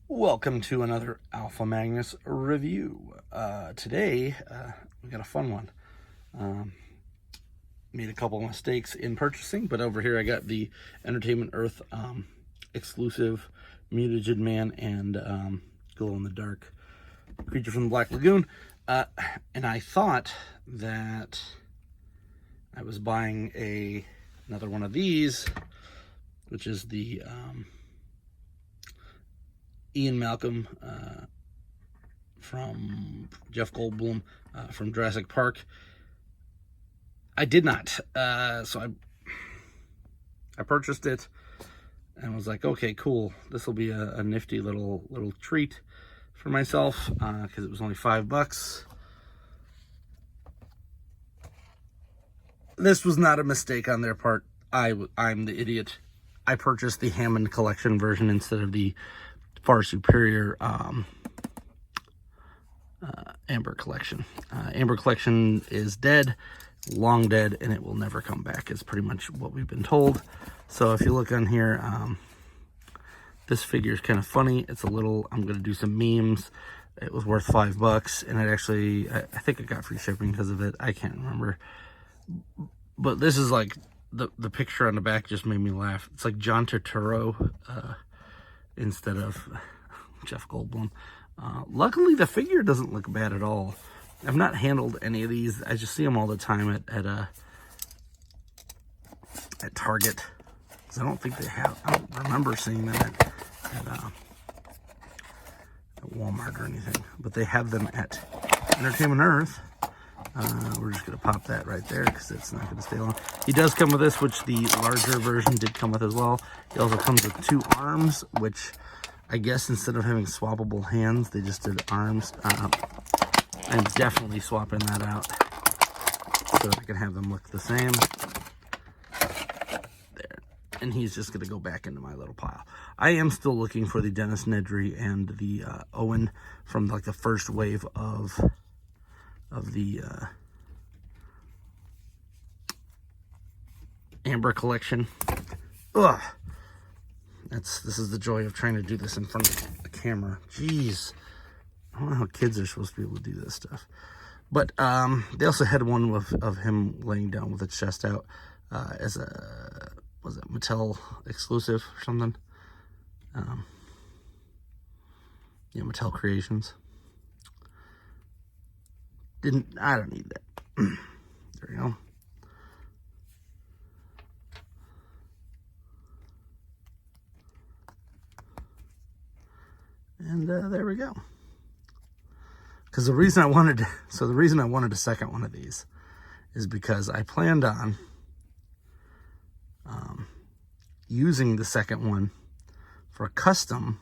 Welcome to another Alpha Magnus review. Today, we got a fun one. Made a couple of mistakes in purchasing, but over here I got the Entertainment Earth exclusive Mutagen Man and glow-in-the-dark Creature from the Black Lagoon. And I thought that I was buying another one of these, which is the Ian Malcolm from Jeff Goldblum from Jurassic Park. I did not. So I purchased it and was like, okay, cool. This will be a nifty little treat for myself because it was only $5. This was not a mistake on their part. I'm the idiot. I purchased the Hammond collection version instead of the far superior Amber collection. Amber collection is dead, long dead, and it will never come back, is pretty much what we've been told. So if you look on here, this figure is kind of funny. It's a little, I'm going to do some memes. It was worth $5, and it actually, I think it got free shipping because of it. I can't remember. But this is like, the picture on the back just made me laugh. It's like John Turturro, instead of Jeff Goldblum. Luckily, the figure doesn't look bad at all. I've not handled any of these. I just see them all the time at Target. Because I don't think they have. I don't remember seeing them at Walmart or anything. But they have them at Entertainment Earth. We're just going to pop that right there because it's not going to stay long. He does come with this, which the larger version did come with as well. He also comes with 2 arms, which I guess instead of having swappable hands, they just did arms. I'm definitely swapping that out so that I can have them look the same. There. And he's just going to go back into my little pile. I am still looking for the Dennis Nedry and the Owen from like the first wave of the Amber collection. Ugh. This is the joy of trying to do this in front of the camera. Jeez. I don't know how kids are supposed to be able to do this stuff. But they also had one of him laying down with his chest out as a, was it Mattel exclusive or something? Yeah, Mattel Creations. I don't need that. There we go. And there we go. Because the reason I wanted a second one of these is because I planned on using the second one for a custom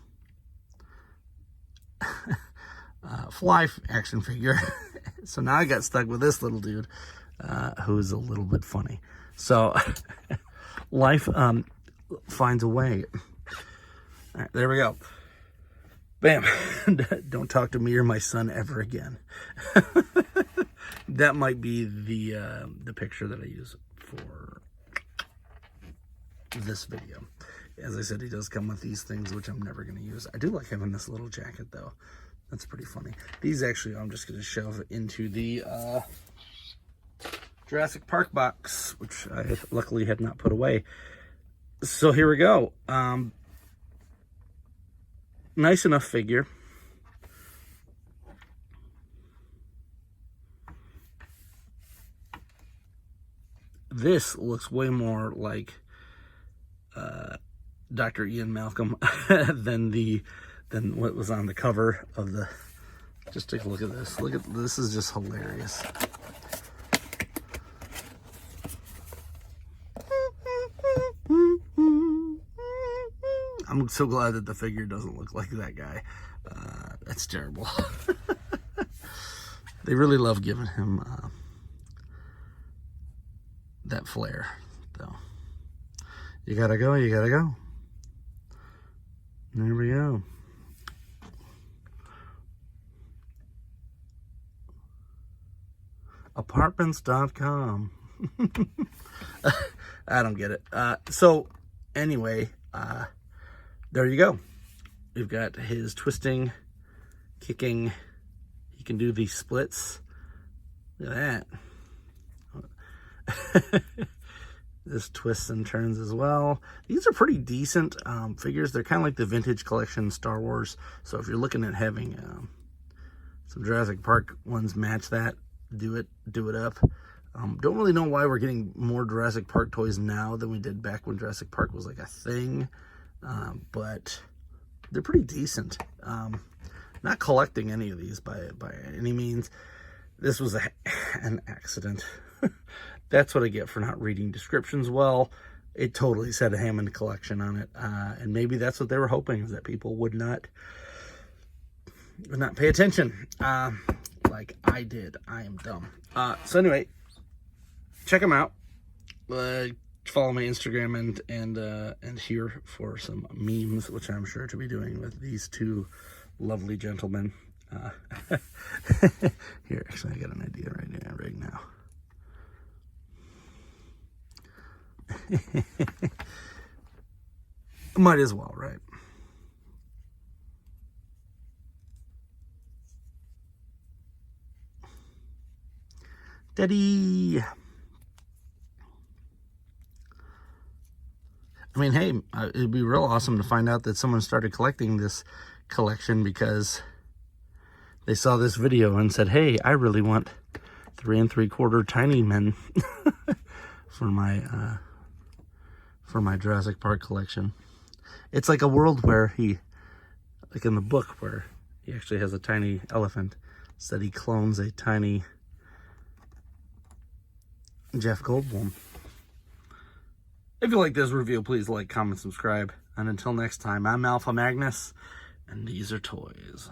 fly action figure. So now I got stuck with this little dude who's a little bit funny. So life finds a way. All right, there we go. Bam. Don't talk to me or my son ever again. That might be the picture that I use for this video. As I said, he does come with these things, which I'm never going to use. I do like having this little jacket, though. That's pretty funny. These actually, I'm just going to shove into the Jurassic Park box, which I luckily had not put away. So here we go. Nice enough figure. This looks way more like Dr. Ian Malcolm than what was on the cover of the. Just take a look at this. Look at this, is just hilarious. I'm so glad that the figure doesn't look like that guy. That's terrible. They really love giving him that flair, though. You gotta go, you gotta go. There we go. Apartments.com. I don't get it. So anyway, there you go. We've got his twisting, kicking. He can do these splits. Look at that. This twists and turns as well. These are pretty decent figures. They're kind of like the vintage collection Star Wars. So if you're looking at having some Jurassic Park ones match that, do it up. Don't really know why we're getting more Jurassic Park toys now than we did back when Jurassic Park was like a thing. But they're pretty decent. Not collecting any of these by any means. This was an accident. That's what I get for not reading descriptions well. It totally said a Hammond collection on it. And maybe that's what they were hoping, is that people would not pay attention. Like I did. I am dumb. So anyway, check them out. Follow my Instagram and here for some memes, which I'm sure to be doing with these two lovely gentlemen. Here, actually, I got an idea right now. Might as well, right? Daddy. I mean, hey, it'd be real awesome to find out that someone started collecting this collection because they saw this video and said, hey, I really want 3 3/4 tiny men for my Jurassic Park collection. It's like a world where like in the book where he actually has a tiny elephant, said he clones a tiny Jeff Goldblum. If you like this review, please like, comment, subscribe. And until next time, I'm Alpha Magnus, and these are toys.